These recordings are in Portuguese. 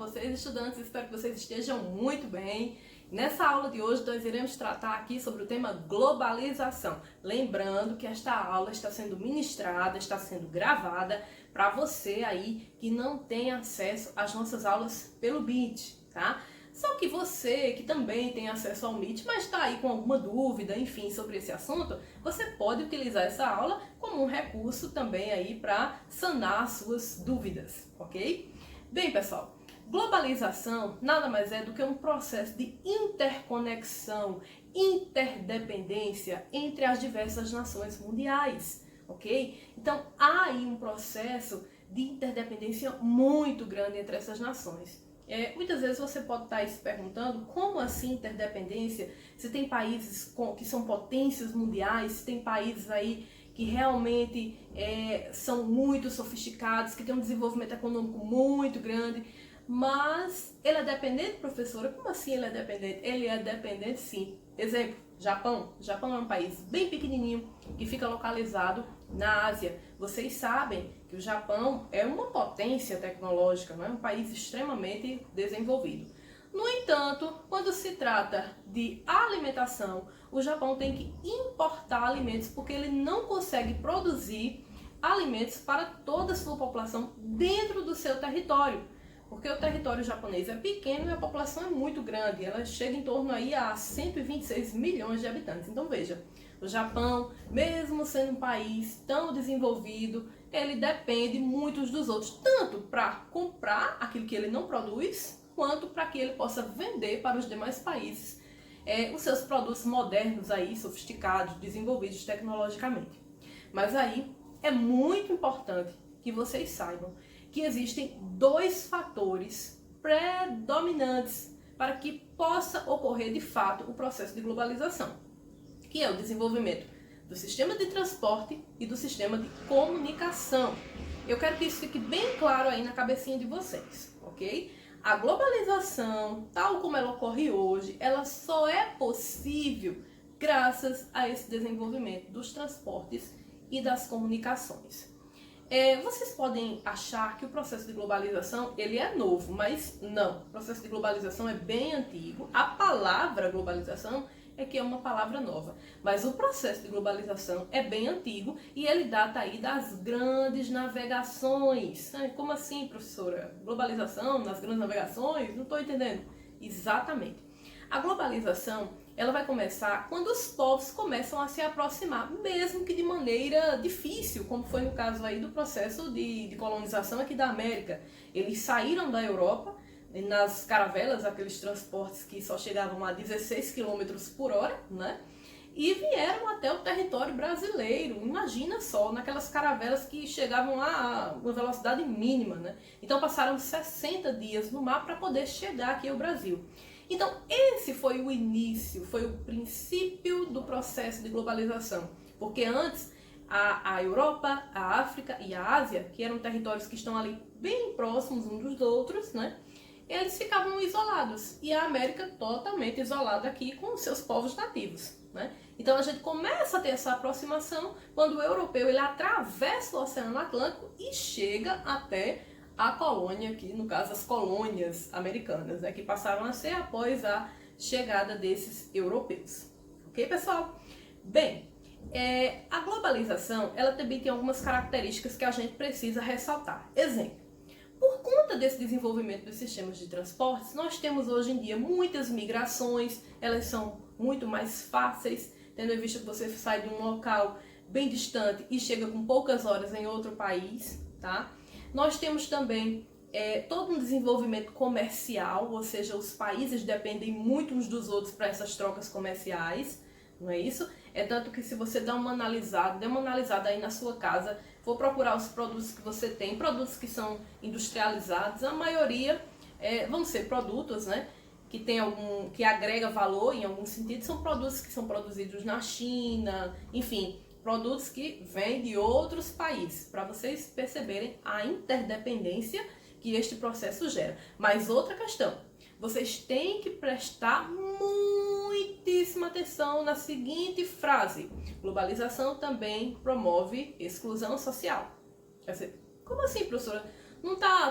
vocês, estudantes? Espero que vocês estejam muito bem. Nessa aula de hoje, nós iremos tratar aqui sobre o tema globalização. Lembrando que esta aula está sendo ministrada, está sendo gravada para você aí que não tem acesso às nossas aulas pelo Meet, tá? Só que você que também tem acesso ao Meet, mas está aí com alguma dúvida, enfim, sobre esse assunto, você pode utilizar essa aula como um recurso também aí para sanar suas dúvidas, ok? Bem, pessoal, globalização nada mais é do que um processo de interconexão, interdependência entre as diversas nações mundiais, ok? Então, há aí um processo de interdependência muito grande entre essas nações. Muitas vezes você pode estar aí se perguntando como assim interdependência, se tem países que são potências mundiais, se tem países aí que realmente são muito sofisticados, que têm um desenvolvimento econômico muito grande, mas ele é dependente, professora? Como assim ele é dependente? Ele é dependente sim. Exemplo, Japão. Japão é um país bem pequenininho que fica localizado na Ásia. Vocês sabem que o Japão é uma potência tecnológica, não é? Um país extremamente desenvolvido. No entanto, quando se trata de alimentação, o Japão tem que importar alimentos porque ele não consegue produzir alimentos para toda a sua população dentro do seu território. Porque o território japonês é pequeno e a população é muito grande, ela chega em torno aí a 126 milhões de habitantes. Então veja, o Japão, mesmo sendo um país tão desenvolvido, ele depende muito dos outros, tanto para comprar aquilo que ele não produz, quanto para que ele possa vender para os demais países os seus produtos modernos aí, sofisticados, desenvolvidos tecnologicamente. Mas aí é muito importante que vocês saibam que existem dois fatores predominantes para que possa ocorrer de fato o processo de globalização, que é o desenvolvimento do sistema de transporte e do sistema de comunicação. Eu quero que isso fique bem claro aí na cabecinha de vocês, ok? A globalização, tal como ela ocorre hoje, ela só é possível graças a esse desenvolvimento dos transportes e das comunicações. Vocês podem achar que o processo de globalização ele é novo, mas não. O processo de globalização é bem antigo. A palavra globalização é que é uma palavra nova, mas o processo de globalização é bem antigo e ele data aí das grandes navegações. Como assim, professora? Globalização nas grandes navegações? Não estou entendendo. Exatamente. A globalização ela vai começar quando os povos começam a se aproximar, mesmo que de maneira difícil, como foi no caso aí do processo de colonização aqui da América. Eles saíram da Europa nas caravelas, aqueles transportes que só chegavam a 16 km por hora, né? E vieram até o território brasileiro. Imagina só, naquelas caravelas que chegavam a uma velocidade mínima, né? Então passaram 60 dias no mar para poder chegar aqui ao Brasil. Então esse foi o início, foi o princípio do processo de globalização. Porque antes a Europa, a África e a Ásia, que eram territórios que estão ali bem próximos uns dos outros, né? Eles ficavam isolados e a América totalmente isolada aqui com os seus povos nativos, né? Então a gente começa a ter essa aproximação quando o europeu ele atravessa o Oceano Atlântico e chega até a colônia aqui, no caso as colônias americanas, né, que passaram a ser após a chegada desses europeus. Ok, pessoal? Bem, a globalização ela também tem algumas características que a gente precisa ressaltar. Exemplo. Por conta desse desenvolvimento dos sistemas de transportes, nós temos hoje em dia muitas migrações, elas são muito mais fáceis, tendo em vista que você sai de um local bem distante e chega com poucas horas em outro país, tá? Nós temos também todo um desenvolvimento comercial, ou seja, os países dependem muito uns dos outros para essas trocas comerciais, não é isso? É tanto que se você dê uma analisada aí na sua casa, for procurar os produtos que você tem, produtos que são industrializados, a maioria vão ser produtos, né, que agrega valor em algum sentido, são produtos que são produzidos na China, enfim, produtos que vêm de outros países, para vocês perceberem a interdependência que este processo gera. Mas outra questão, vocês têm que prestar muitíssima atenção na seguinte frase: globalização também promove exclusão social. Quer dizer, como assim, professora?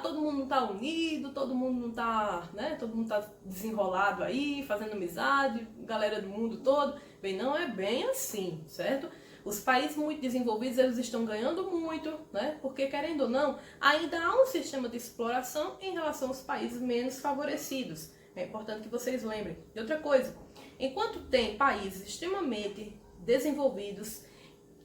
todo mundo não tá unido, todo mundo não tá, né? Todo mundo tá desenrolado aí, fazendo amizade, galera do mundo todo. Bem, não é bem assim, certo? Os países muito desenvolvidos, eles estão ganhando muito, né? Porque, querendo ou não, ainda há um sistema de exploração em relação aos países menos favorecidos. É importante que vocês lembrem. E outra coisa, enquanto tem países extremamente desenvolvidos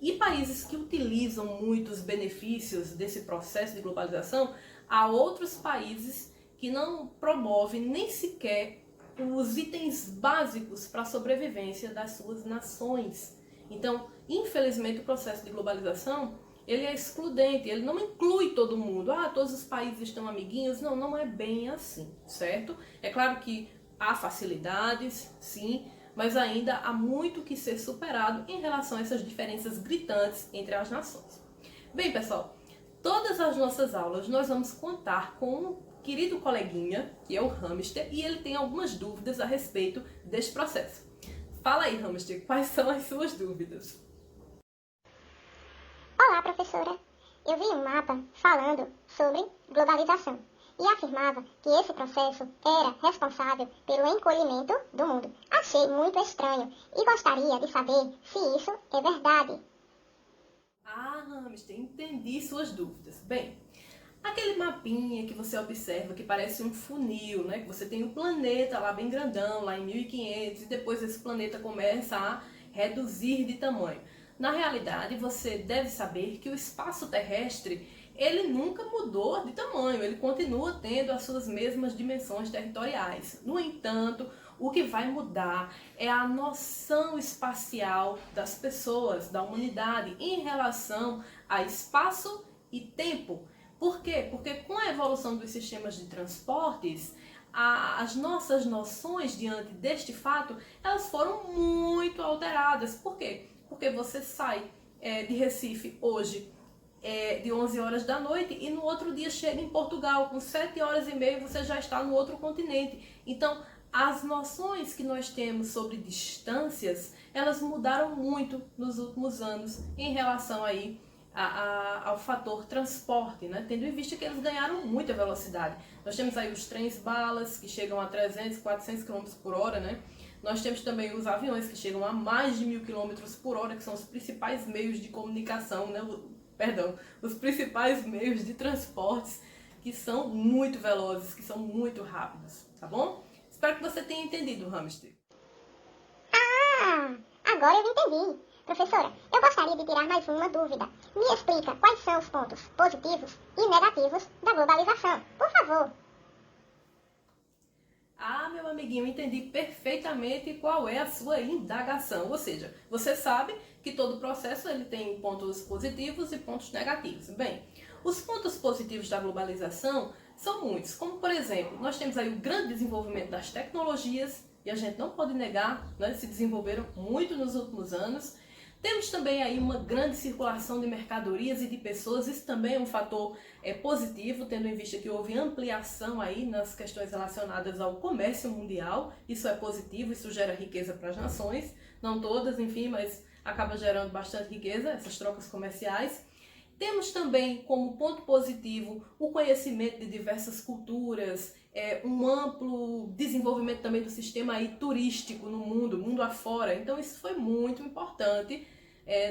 e países que utilizam muito os benefícios desse processo de globalização, há outros países que não promovem nem sequer os itens básicos para a sobrevivência das suas nações. Então, infelizmente, o processo de globalização, ele é excludente, ele não inclui todo mundo. Ah, todos os países estão amiguinhos. Não, não é bem assim, certo? É claro que há facilidades, sim, mas ainda há muito que ser superado em relação a essas diferenças gritantes entre as nações. Bem, pessoal, todas as nossas aulas nós vamos contar com um querido coleguinha, que é o Hamster, e ele tem algumas dúvidas a respeito deste processo. Fala aí, Hamster, quais são as suas dúvidas? Olá, professora. Eu vi um mapa falando sobre globalização e afirmava que esse processo era responsável pelo encolhimento do mundo. Achei muito estranho e gostaria de saber se isso é verdade. Ah, Hamster, entendi suas dúvidas. Bem, aquele mapinha que você observa que parece um funil, né? Que você tem um planeta lá bem grandão, lá em 1500, e depois esse planeta começa a reduzir de tamanho. Na realidade, você deve saber que o espaço terrestre, ele nunca mudou de tamanho, ele continua tendo as suas mesmas dimensões territoriais. No entanto, o que vai mudar é a noção espacial das pessoas, da humanidade, em relação a espaço e tempo. Por quê? Porque com a evolução dos sistemas de transportes, as nossas noções diante deste fato, elas foram muito alteradas. Por quê? Porque você sai de Recife hoje de 11 horas da noite e no outro dia chega em Portugal, com 7 horas e meia você já está no outro continente. Então, as noções que nós temos sobre distâncias, elas mudaram muito nos últimos anos em relação aí ao fator transporte, né? Tendo em vista que eles ganharam muita velocidade. Nós temos aí os trens-balas, que chegam a 300, 400 km por hora, né? Nós temos também os aviões, que chegam a mais de 1000 km por hora, que são os principais meios de comunicação, né? Os principais meios de transportes, que são muito velozes, que são muito rápidos, tá bom? Espero que você tenha entendido, Hamster. Ah, agora eu entendi. Professora, eu gostaria de tirar mais uma dúvida. Me explica quais são os pontos positivos e negativos da globalização, por favor. Ah, meu amiguinho, eu entendi perfeitamente qual é a sua indagação. Ou seja, você sabe que todo processo ele tem pontos positivos e pontos negativos. Bem, os pontos positivos da globalização são muitos, como por exemplo, nós temos aí o grande desenvolvimento das tecnologias, e a gente não pode negar, né, se desenvolveram muito nos últimos anos. Temos também aí uma grande circulação de mercadorias e de pessoas, isso também é um fator positivo, tendo em vista que houve ampliação aí nas questões relacionadas ao comércio mundial, isso é positivo, isso gera riqueza para as nações, não todas, enfim, mas acaba gerando bastante riqueza, essas trocas comerciais. Temos também como ponto positivo o conhecimento de diversas culturas, um amplo desenvolvimento também do sistema aí turístico no mundo afora. Então isso foi muito importante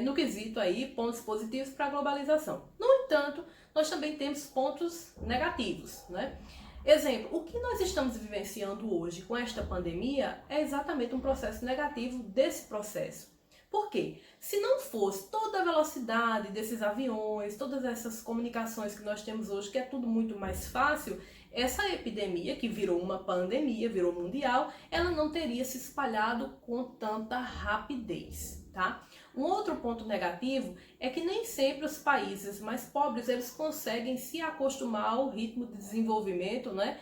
no quesito aí, pontos positivos para a globalização. No entanto, nós também temos pontos negativos, né? Exemplo, o que nós estamos vivenciando hoje com esta pandemia é exatamente um processo negativo desse processo. Por quê? Se não fosse toda a velocidade desses aviões, todas essas comunicações que nós temos hoje, que é tudo muito mais fácil, essa epidemia, que virou uma pandemia, virou mundial, ela não teria se espalhado com tanta rapidez, tá? Um outro ponto negativo é que nem sempre os países mais pobres, eles conseguem se acostumar ao ritmo de desenvolvimento, né,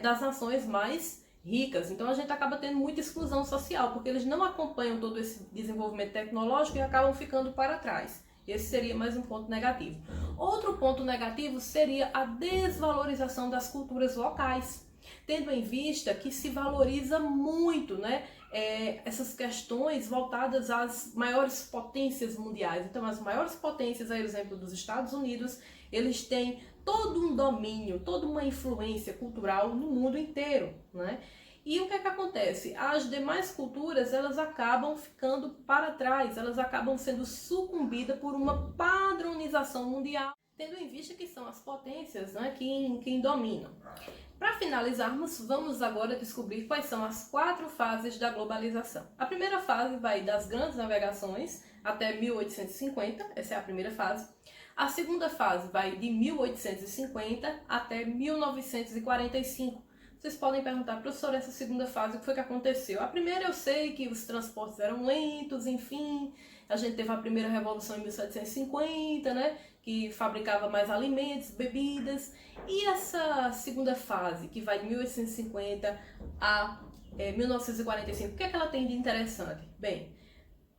das nações mais ricas. Então a gente acaba tendo muita exclusão social, porque eles não acompanham todo esse desenvolvimento tecnológico e acabam ficando para trás. Esse seria mais um ponto negativo. Outro ponto negativo seria a desvalorização das culturas locais, tendo em vista que se valoriza muito, né, essas questões voltadas às maiores potências mundiais. Então as maiores potências, a exemplo dos Estados Unidos, eles têm todo um domínio, toda uma influência cultural no mundo inteiro, né? E o que é que acontece? As demais culturas, elas acabam ficando para trás, elas acabam sendo sucumbidas por uma padronização mundial, tendo em vista que são as potências, né, quem dominam. Para finalizarmos, vamos agora descobrir quais são as 4 fases da globalização. A primeira fase vai das grandes navegações até 1850, essa é a primeira fase. A segunda fase vai de 1850 até 1945. Vocês podem perguntar, professor, essa segunda fase, o que foi que aconteceu? A primeira eu sei que os transportes eram lentos, enfim, a gente teve a primeira revolução em 1750, né, que fabricava mais alimentos, bebidas, e essa segunda fase, que vai de 1850 a 1945, o que é que ela tem de interessante? Bem,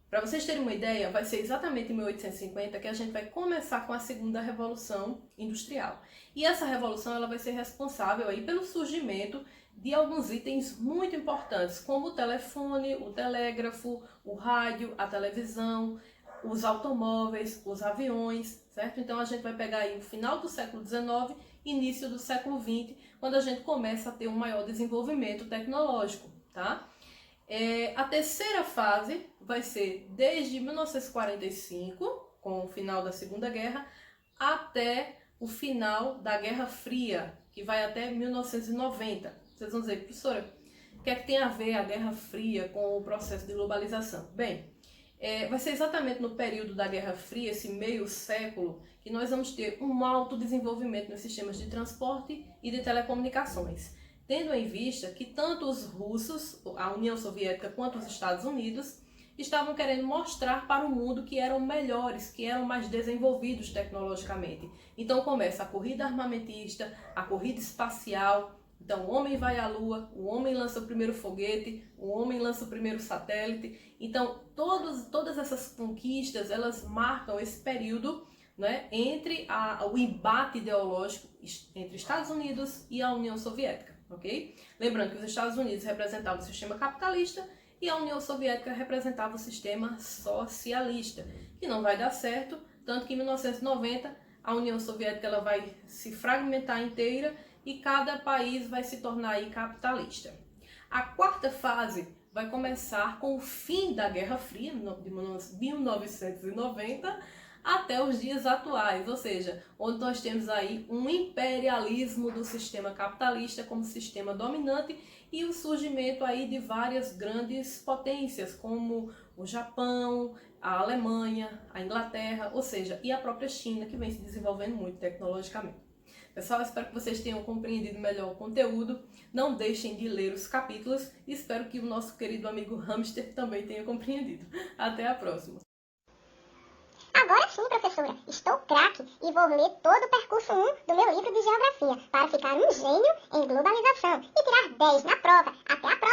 para vocês terem uma ideia, vai ser exatamente em 1850 que a gente vai começar com a segunda revolução industrial. E essa revolução ela vai ser responsável aí pelo surgimento de alguns itens muito importantes, como o telefone, o telégrafo, o rádio, a televisão, os automóveis, os aviões, certo? Então a gente vai pegar aí o final do século XIX, início do século XX, quando a gente começa a ter um maior desenvolvimento tecnológico, tá? A terceira fase vai ser desde 1945, com o final da Segunda Guerra, até o final da Guerra Fria, que vai até 1990. Vocês vão dizer, professora, o que é que tem a ver a Guerra Fria com o processo de globalização? Bem, vai ser exatamente no período da Guerra Fria, esse meio século, que nós vamos ter um alto desenvolvimento nos sistemas de transporte e de telecomunicações, tendo em vista que tanto os russos, a União Soviética, quanto os Estados Unidos estavam querendo mostrar para o mundo que eram melhores, que eram mais desenvolvidos tecnologicamente. Então começa a corrida armamentista, a corrida espacial. Então o homem vai à Lua, o homem lança o primeiro foguete, o homem lança o primeiro satélite. Então todas essas conquistas, elas marcam esse período, né, entre o embate ideológico entre Estados Unidos e a União Soviética. Okay? Lembrando que os Estados Unidos representavam o sistema capitalista e a União Soviética representava o sistema socialista, que não vai dar certo, tanto que em 1990 a União Soviética ela vai se fragmentar inteira e cada país vai se tornar aí capitalista. A quarta fase vai começar com o fim da Guerra Fria, de 1990, até os dias atuais, ou seja, onde nós temos aí um imperialismo do sistema capitalista como sistema dominante e o surgimento aí de várias grandes potências, como o Japão, a Alemanha, a Inglaterra, ou seja, e a própria China, que vem se desenvolvendo muito tecnologicamente. Pessoal, espero que vocês tenham compreendido melhor o conteúdo. Não deixem de ler os capítulos e espero que o nosso querido amigo Hamster também tenha compreendido. Até a próxima! Agora sim, professora, estou craque e vou ler todo o percurso 1 do meu livro de geografia para ficar um gênio em globalização e tirar 10 na prova. Até a próxima!